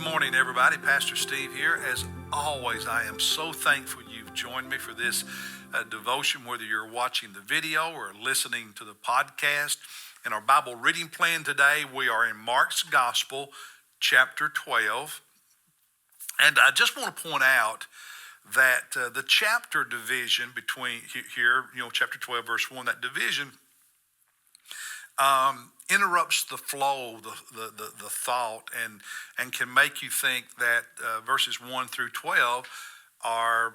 morning, everybody. Pastor Steve here. As always, I am so thankful you've joined me for this devotion, whether you're watching the video or listening to the podcast. In our Bible reading plan today, we are in Mark's Gospel, chapter 12. And I just want to point out that the chapter division between here, chapter 12, verse 1, that division interrupts the flow, the thought, and can make you think that verses 1 through 12 are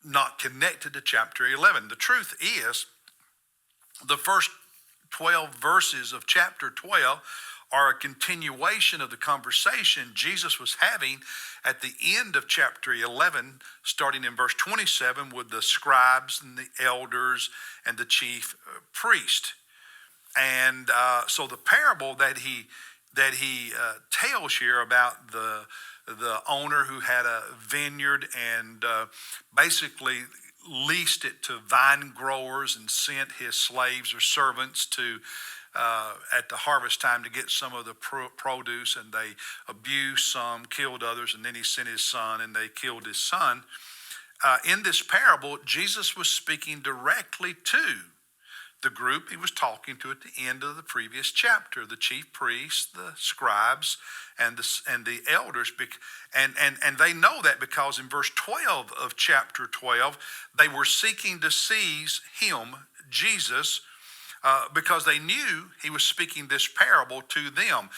not connected to chapter 11. The truth is, the first 12 verses of chapter 12 are a continuation of the conversation Jesus was having at the end of chapter 11, starting in verse 27 with the scribes and the elders and the chief priest. And so the parable that he tells here about the owner who had a vineyard and basically leased it to vine growers and sent his slaves or servants to at the harvest time to get some of the produce, and they abused some, killed others, and then he sent his son and they killed his son. In this parable, Jesus was speaking directly to the group he was talking to at the end of the previous chapter, the chief priests, the scribes, and the elders. And they know that because in verse 12 of chapter 12, they were seeking to seize him, Jesus, because they knew he was speaking this parable to them.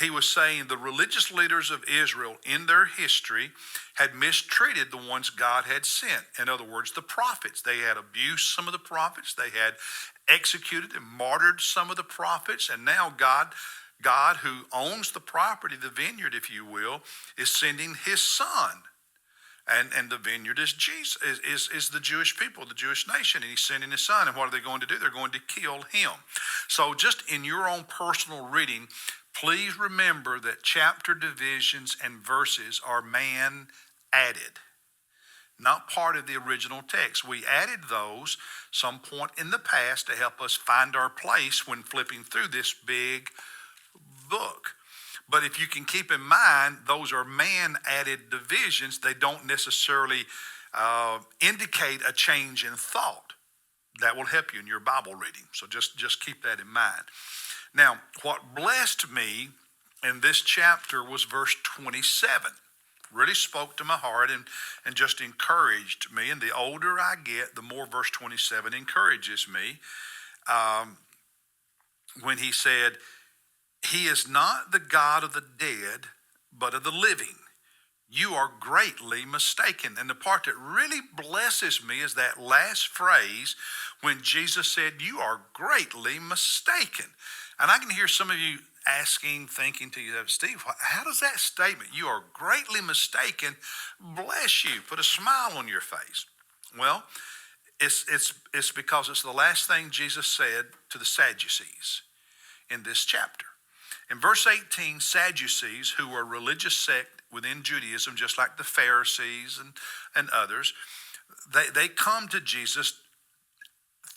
He was saying the religious leaders of Israel in their history had mistreated the ones God had sent. In other words, the prophets. They had abused some of the prophets. They had executed and martyred some of the prophets. And now God, who owns the property, the vineyard, if you will, is sending his son. And the vineyard is Jesus, is the Jewish people, the Jewish nation, and he's sending his son. And what are they going to do? They're going to kill him. So just in your own personal reading, please remember that chapter divisions and verses are man added, not part of the original text. We added those some point in the past to help us find our place when flipping through this big book. But if you can keep in mind, those are man-added divisions. They don't necessarily indicate a change in thought. That will help you in your Bible reading. So just keep that in mind. Now, what blessed me in this chapter was verse 27. Really spoke to my heart and just encouraged me. And the older I get, the more verse 27 encourages me. When he said, "He is not the God of the dead, but of the living. You are greatly mistaken." And the part that really blesses me is that last phrase when Jesus said, "You are greatly mistaken." And I can hear some of you asking, thinking to you, "Steve, how does that statement, 'you are greatly mistaken,' bless you, put a smile on your face?" Well, it's because it's the last thing Jesus said to the Sadducees in this chapter. In verse 18, Sadducees, who were a religious sect within Judaism, just like the Pharisees and others, they come to Jesus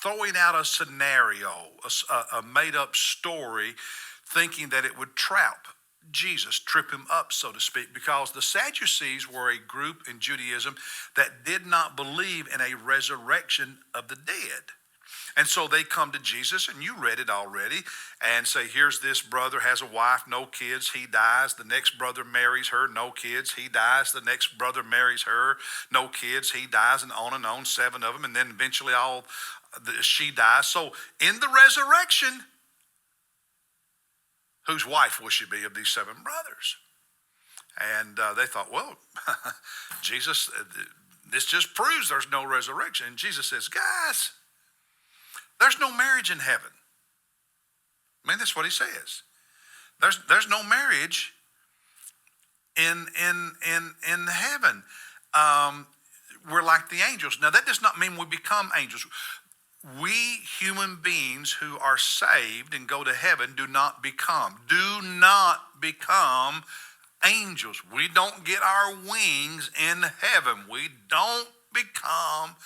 throwing out a scenario, a made-up story, thinking that it would trap Jesus, trip him up, so to speak, because the Sadducees were a group in Judaism that did not believe in a resurrection of the dead. And so they come to Jesus, and you read it already, and say, here's this brother has a wife, no kids, he dies. The next brother marries her, no kids, he dies. The next brother marries her, no kids, he dies, and on, 7 of them, and then eventually she dies. So in the resurrection, whose wife will she be of these 7 brothers? And they thought, well, Jesus, this just proves there's no resurrection. And Jesus says, guys, there's no marriage in heaven. I mean, that's what he says. There's no marriage in heaven. We're like the angels. Now, that does not mean we become angels. We human beings who are saved and go to heaven do not become angels. We don't get our wings in heaven. We don't become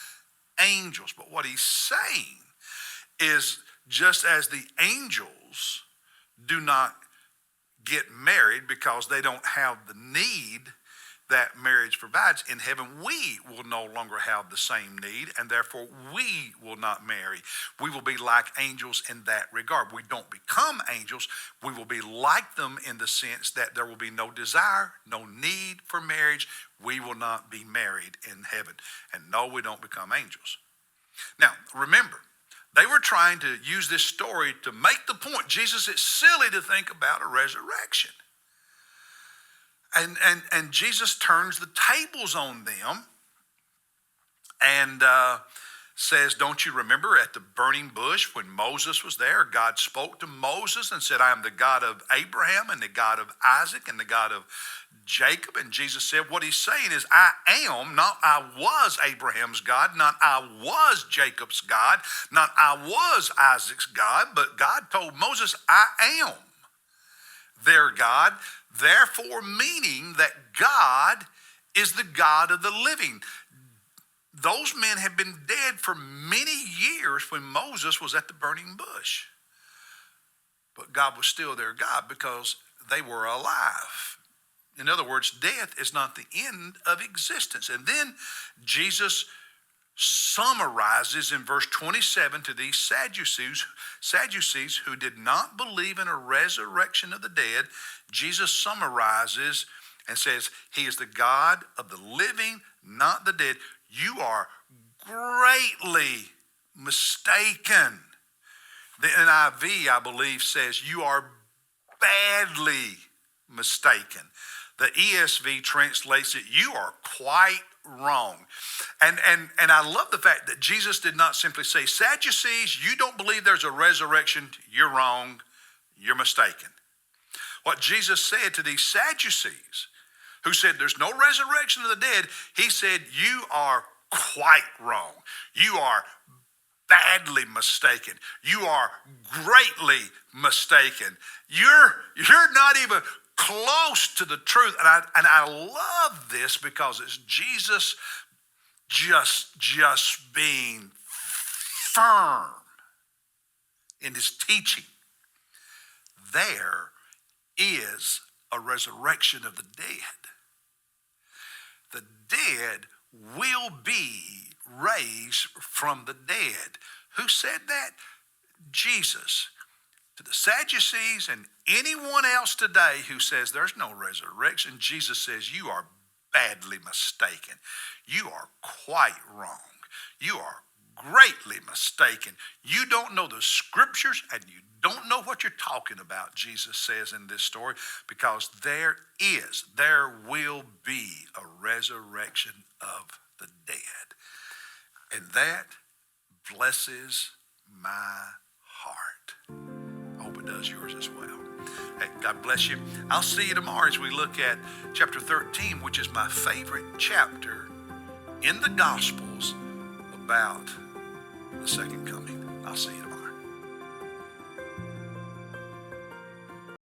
angels. But what he's saying is, just as the angels do not get married because they don't have the need that marriage provides. In heaven, we will no longer have the same need, and therefore we will not marry. We will be like angels in that regard. We don't become angels. We will be like them in the sense that there will be no desire, no need for marriage. We will not be married in heaven. And no, we don't become angels. Now, remember, they were trying to use this story to make the point, Jesus, it's silly to think about a resurrection. And Jesus turns the tables on them and says, don't you remember at the burning bush when Moses was there, God spoke to Moses and said, I am the God of Abraham and the God of Isaac and the God of Jacob. And Jesus said, what he's saying is, I am, not I was Abraham's God, not I was Jacob's God, not I was Isaac's God, but God told Moses, I am their God. Therefore, meaning that God is the God of the living. Those men had been dead for many years when Moses was at the burning bush. But God was still their God because they were alive. In other words, death is not the end of existence. And then Jesus summarizes in verse 27 to these Sadducees who did not believe in a resurrection of the dead. Jesus summarizes and says, he is the God of the living, not the dead. You are greatly mistaken. The NIV, I believe, says you are badly mistaken. The ESV translates it, you are quite wrong. And I love the fact that Jesus did not simply say, Sadducees, you don't believe there's a resurrection, you're wrong, you're mistaken. What Jesus said to these Sadducees, who said there's no resurrection of the dead, he said, you are quite wrong. You are badly mistaken. You are greatly mistaken. You're not even close to the truth. And I love this because it's Jesus just being firm in his teaching. There is a resurrection of the dead. The dead will be raised from the dead. Who said that? Jesus. To the Sadducees and anyone else today who says there's no resurrection, Jesus says you are badly mistaken. You are quite wrong. You are greatly mistaken. You don't know the scriptures and you don't know what you're talking about, Jesus says in this story, because there will be a resurrection of the dead. And that blesses my heart. I hope it does yours as well. Hey, God bless you. I'll see you tomorrow as we look at chapter 13, which is my favorite chapter in the Gospels about the second coming. I'll see you tomorrow.